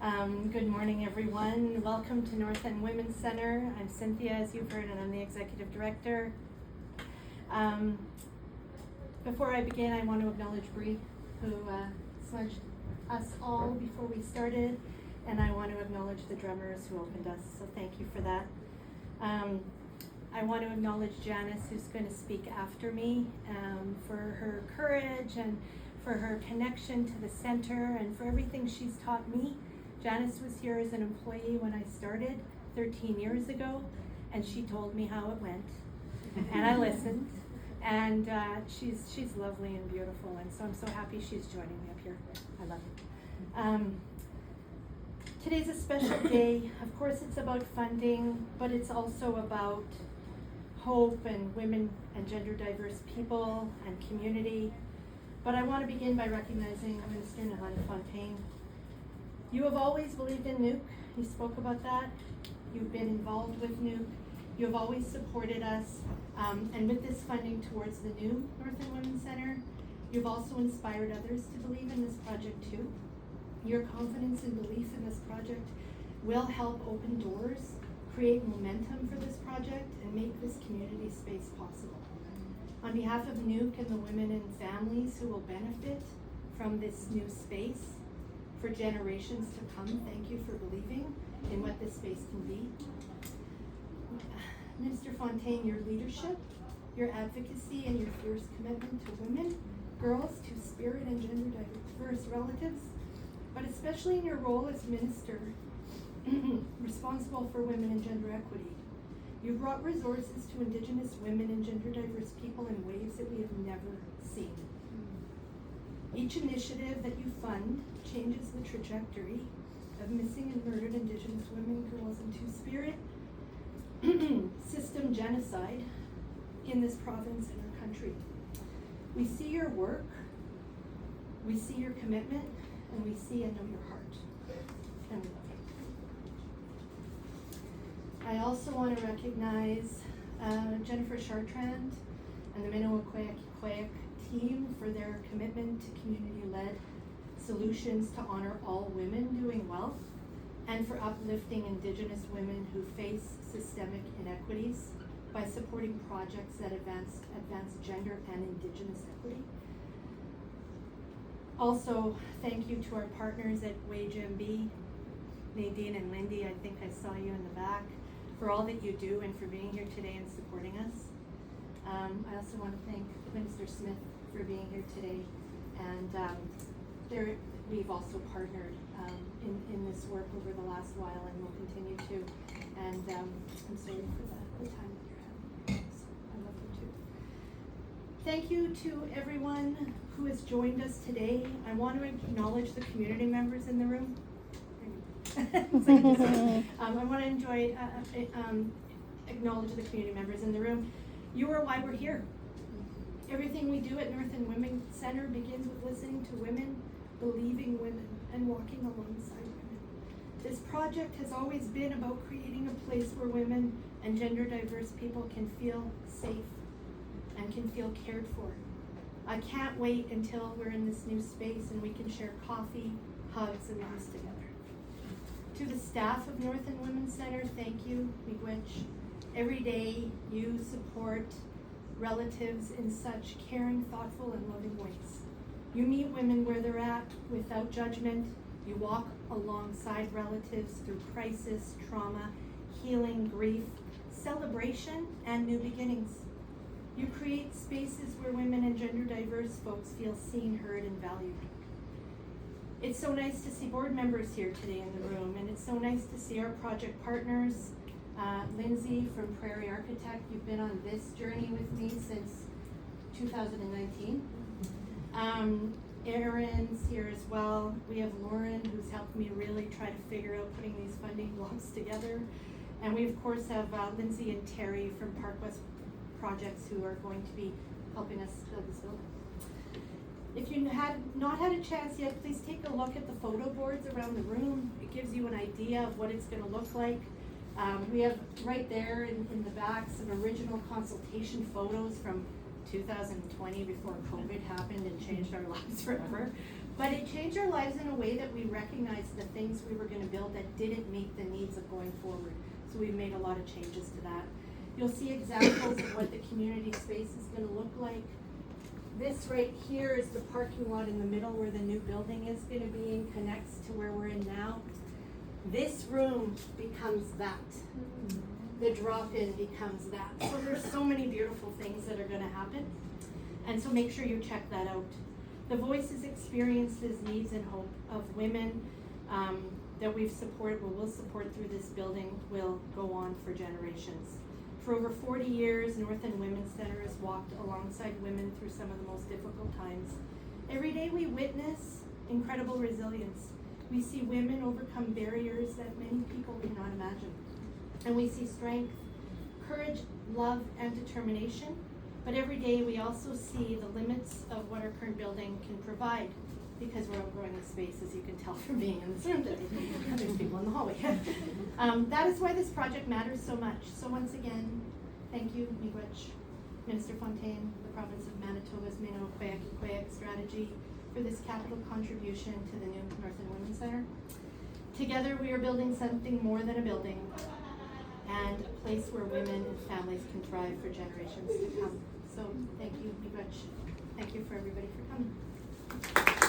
Good morning, everyone. Welcome to North End Women's Center. I'm Cynthia, as you've heard, and I'm the Executive Director. Before I begin, I want to acknowledge Bree, who smudged us all before we started, and I want to acknowledge the drummers who opened us, so thank you for that. I want to acknowledge Janice, who's going to speak after me, for her courage and for her connection to the center and for everything she's taught me. Janice was here as an employee when I started 13 years ago, and she told me how it went, and I listened, and she's lovely and beautiful, and so I'm so happy she's joining me up here. I love it. Today's a special day. Of course, it's about funding, but it's also about hope and women and gender diverse people and community. But I want to begin by recognizing Minister Nahana Fontaine. You have always believed in NEWC. You spoke about that. You've been involved with NEWC. You have always supported us. And with this funding towards the new North End Women's Center, you've also inspired others to believe in this project too. Your confidence and belief in this project will help open doors, create momentum for this project, and make this community space possible. On behalf of NEWC and the women and families who will benefit from this new space, for generations to come, thank you for believing in what this space can be. Minister Fontaine, your leadership, your advocacy, and your fierce commitment to women, girls, two-spirit and gender diverse relatives, but especially in your role as minister responsible for women and gender equity. You've brought resources to Indigenous women and gender diverse people in ways that we have never seen. Each initiative that you fund changes the trajectory of missing and murdered Indigenous women, girls, and two-spirit system genocide in this province and our country. We see your work, we see your commitment, and we see and know your heart. And we love you. I also want to recognize Jennifer Chartrand and the Mino'Ayaawag Ikwewag team for their commitment to community-led solutions to honor all women doing well, and for uplifting Indigenous women who face systemic inequities by supporting projects that advance gender and Indigenous equity. Also, thank you to our partners at WageMB, Nadine and Lindy, I think I saw you in the back, for all that you do and for being here today and supporting us. I also want to thank Minister Smith for being here today, and we've also partnered in this work over the last while, and will continue to. And I'm sorry for the time that you're having. So I love you too. Thank you to everyone who has joined us today. I want to acknowledge the community members in the room. I want to acknowledge the community members in the room. You are why we're here. Everything we do at North End Women's Center begins with listening to women, believing women, and walking alongside women. This project has always been about creating a place where women and gender diverse people can feel safe and can feel cared for. I can't wait until we're in this new space and we can share coffee, hugs, and laughs together. To the staff of North End Women's Center, thank you, miigwech. Every day you support relatives in such caring, thoughtful, and loving ways. You meet women where they're at without judgment. You walk alongside relatives through crisis, trauma, healing, grief, celebration, and new beginnings. You create spaces where women and gender diverse folks feel seen, heard, and valued. It's so nice to see board members here today in the room, and it's so nice to see our project partners. Lindsay from Prairie Architect, you've been on this journey with me since 2019. Erin's here as well. We have Lauren, who's helped me really try to figure out putting these funding blocks together. And we of course have Lindsay and Terry from Park West Projects, who are going to be helping us build this building. If you have not had a chance yet, please take a look at the photo boards around the room. It gives you an idea of what it's going to look like. We have right there in the back some original consultation photos from 2020, before COVID happened and changed our lives forever. But it changed our lives in a way that we recognized the things we were going to build that didn't meet the needs of going forward. So we've made a lot of changes to that. You'll see examples of what the community space is going to look like. This right here is the parking lot in the middle where the new building is going to be and connects to where we're in now. This room becomes that. The drop-in becomes that. So there's so many beautiful things that are going to happen. And so make sure you check that out. The voices, experiences, needs, and hope of women that we've supported, or will support through this building, will go on for generations. For over 40 years, North End Women's Center has walked alongside women through some of the most difficult times. Every day we witness incredible resilience. We see women overcome barriers that many people cannot imagine. And we see strength, courage, love, and determination. But every day we also see the limits of what our current building can provide, because we're outgrowing the space, as you can tell from being in this room today. There's people in the hallway. That is why this project matters so much. So once again, thank you, Miigwech, Minister Fontaine, the province of Manitoba's Mino'Ayaawag Ikwewag strategy for this capital contribution to the new North End Women's Center. Together we are building something more than a building, and a place where women and families can thrive for generations to come. So thank you, Miigwech. Thank you for everybody for coming.